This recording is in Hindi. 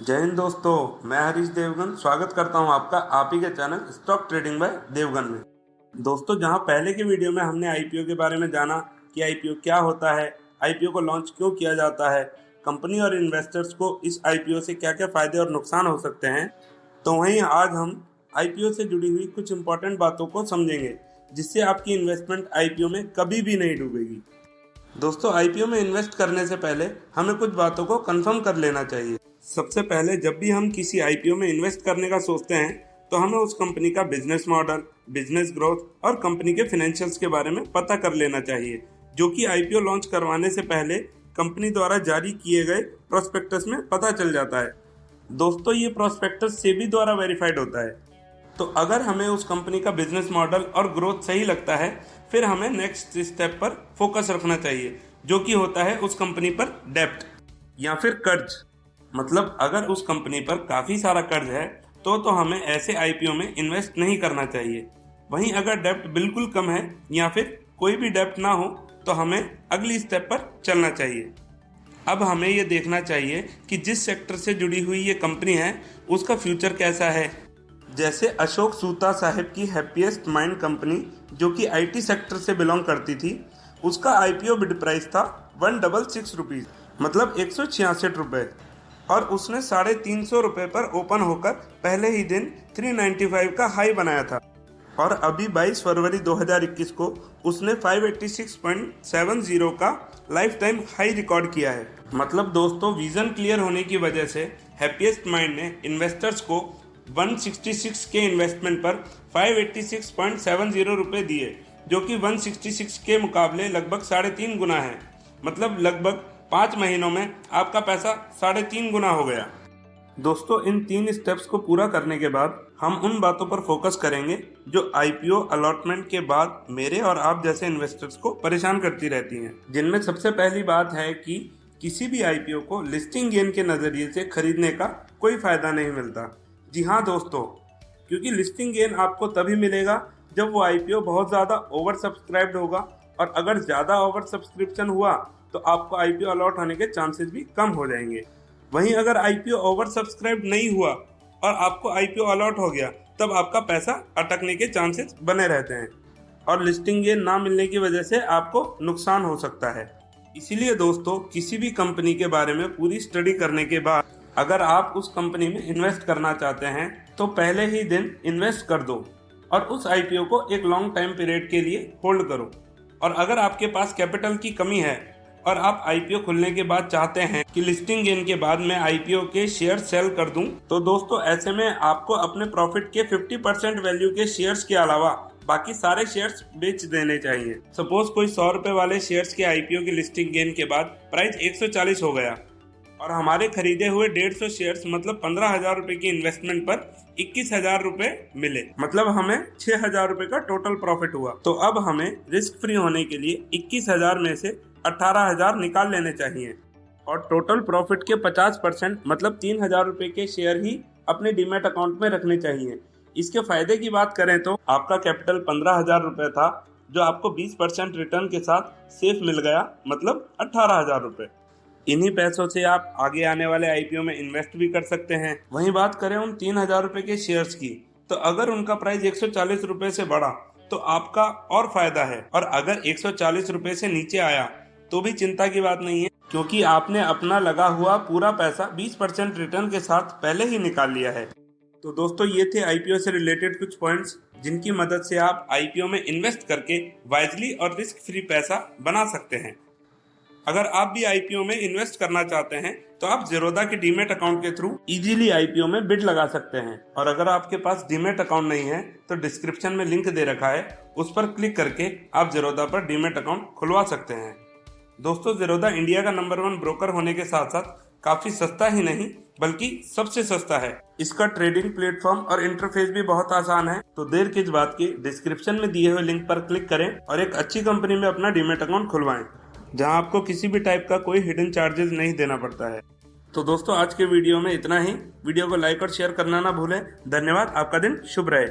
जय हिंद दोस्तों, मैं हरीश देवगन स्वागत करता हूं आपका आप ही के channel stock trading by Devgan में। दोस्तों, जहां पहले की वीडियो में हमने आईपीओ के बारे में जाना कि आईपीओ क्या होता है, आईपीओ को लॉन्च क्यों किया जाता है, कंपनी और इन्वेस्टर्स को इस आईपीओ से क्या क्या फायदे और नुकसान हो सकते हैं, तो वहीं आज हम आईपीओ से जुड़ी हुई कुछ इंपॉर्टेंट बातों को समझेंगे जिससे आपकी इन्वेस्टमेंट आईपीओ में कभी भी नहीं डूबेगी। दोस्तों, आईपीओ में इन्वेस्ट करने से पहले हमें कुछ बातों को कंफर्म कर लेना चाहिए। सबसे पहले जब भी हम किसी आईपीओ में इन्वेस्ट करने का सोचते हैं तो हमें उस कंपनी का बिजनेस मॉडल, बिजनेस ग्रोथ और कंपनी के फाइनेंशियल्स के बारे में पता कर लेना चाहिए, जो कि आईपीओ लॉन्च करवाने से पहले कंपनी द्वारा जारी किए गए प्रोस्पेक्टस में पता चल जाता है। दोस्तों, ये प्रोस्पेक्टस सेबी द्वारा वेरीफाइड होता है। तो अगर हमें उस कंपनी का बिजनेस मॉडल और ग्रोथ सही लगता है, फिर हमें नेक्स्ट स्टेप पर फोकस रखना चाहिए, जो कि होता है उस कंपनी पर डेब्ट या फिर कर्ज। मतलब अगर उस कंपनी पर काफ़ी सारा कर्ज है तो हमें ऐसे आईपीओ में इन्वेस्ट नहीं करना चाहिए। वहीं अगर डेब्ट बिल्कुल कम है या फिर कोई भी डेब्ट ना हो तो हमें अगली स्टेप पर चलना चाहिए। अब हमें ये देखना चाहिए कि जिस सेक्टर से जुड़ी हुई ये कंपनी है उसका फ्यूचर कैसा है। जैसे अशोक सूता साहब की हैप्पीएस्ट माइंड कंपनी, जो कि आईटी सेक्टर से बिलोंग करती थी, उसका आईपीओ बिड प्राइस था 166 रुपीज़, मतलब 166 रुपये, और उसने 350 रुपये पर ओपन होकर पहले ही दिन 395 का हाई बनाया था। और अभी 22 फरवरी 2021 को उसने 586.70 का लाइफ टाइम हाई रिकॉर्ड किया है। मतलब दोस्तों, विजन क्लियर होने की वजह से हैप्पीएस्ट माइंड ने इन्वेस्टर्स को 166 के इन्वेस्टमेंट पर 586.70 रुपये दिए, जो कि 166 के मुकाबले लगभग 3.5 गुना है। मतलब लगभग 5 महीनों में आपका पैसा 3.5 गुना हो गया। दोस्तों, इन 3 स्टेप्स को पूरा करने के बाद हम उन बातों पर फोकस करेंगे जो आईपीओ अलॉटमेंट के बाद मेरे और आप जैसे इन्वेस्टर्स को परेशान करती रहती हैं। जिनमें सबसे पहली बात है कि किसी भी आईपीओ को लिस्टिंग गेन के नज़रिए से खरीदने का कोई फायदा नहीं मिलता। जी हाँ दोस्तों, क्योंकि लिस्टिंग गेन आपको तभी मिलेगा जब वो आईपीओ बहुत ज़्यादा ओवर सब्सक्राइब्ड होगा, और अगर ज़्यादा ओवर सब्सक्रिप्शन हुआ तो आपको आईपीओ अलॉट होने के चांसेस भी कम हो जाएंगे। वहीं अगर आईपीओ ओवर सब्सक्राइब नहीं हुआ और आपको आईपीओ अलॉट हो गया, तब आपका पैसा अटकने के चांसेस बने रहते हैं और लिस्टिंग गेन ना मिलने की वजह से आपको नुकसान हो सकता है। इसीलिए दोस्तों, किसी भी कंपनी के बारे में पूरी स्टडी करने के बाद अगर आप उस कंपनी में इन्वेस्ट करना चाहते हैं तो पहले ही दिन इन्वेस्ट कर दो और उस आईपीओ को एक लॉन्ग टाइम पीरियड के लिए होल्ड करो। और अगर आपके पास कैपिटल की कमी है और आप आईपीओ खुलने के बाद चाहते हैं कि लिस्टिंग गेन के बाद मैं आईपीओ के शेयर सेल कर दूं, तो दोस्तों ऐसे में आपको अपने प्रॉफिट के 50% वैल्यू के शेयर्स के अलावा बाकी सारे शेयर्स बेच देने चाहिए। सपोज कोई 100 रुपए वाले शेयर्स के आईपीओ की लिस्टिंग गेन के बाद प्राइस 140 हो गया और हमारे खरीदे हुए 150 शेयर्स मतलब 15,000 रुपए की इन्वेस्टमेंट पर 21,000 रुपए मिले, मतलब हमें 6,000 रुपए का टोटल प्रॉफिट हुआ। तो अब हमें रिस्क फ्री होने के लिए 21,000 में से 18,000 निकाल लेने चाहिए और टोटल प्रॉफिट के 50% मतलब 3,000 रुपए के शेयर ही अपने डीमैट अकाउंट में रखने चाहिए। इसके फायदे की बात करें तो आपका कैपिटल 15,000 रुपए था, जो आपको 20% रिटर्न के साथ सेफ मिल गया, मतलब 18,000 रुपए। इन्हीं पैसों से आप आगे आने वाले आईपीओ में इन्वेस्ट भी कर सकते हैं। वहीं बात करें उन 3,000 रुपए के शेयर्स की, तो अगर उनका प्राइस 140 रुपए से बढ़ा तो आपका और फायदा है, और अगर 140 रुपए से नीचे आया तो भी चिंता की बात नहीं है, क्योंकि आपने अपना लगा हुआ पूरा पैसा 20% रिटर्न के साथ पहले ही निकाल लिया है। तो दोस्तों, ये थे आईपीओ से रिलेटेड कुछ पॉइंट्स जिनकी मदद से आप आईपीओ में इन्वेस्ट करके वाइजली और रिस्क फ्री पैसा बना सकते हैं। अगर आप भी आईपीओ में इन्वेस्ट करना चाहते हैं तो आप ज़ीरोधा के डीमैट अकाउंट के थ्रू इजीली आईपीओ में बिड लगा सकते हैं। और अगर आपके पास डीमैट अकाउंट नहीं है तो डिस्क्रिप्शन में लिंक दे रखा है, उस पर क्लिक करके आप ज़ीरोधा पर डीमैट अकाउंट खुलवा सकते हैं। दोस्तों, ज़ीरोधा इंडिया का नंबर 1 ब्रोकर होने के साथ साथ काफ़ी सस्ता ही नहीं बल्कि सबसे सस्ता है। इसका ट्रेडिंग प्लेटफॉर्म और इंटरफेस भी बहुत आसान है। तो देर किस बात की, डिस्क्रिप्शन में दिए हुए लिंक पर क्लिक करें और एक अच्छी कंपनी में अपना डीमैट अकाउंट खुलवाएं, जहां आपको किसी भी टाइप का कोई हिडन चार्जेस नहीं देना पड़ता है। तो दोस्तों, आज के वीडियो में इतना ही। वीडियो को लाइक और शेयर करना ना भूलें। धन्यवाद, आपका दिन शुभ रहे।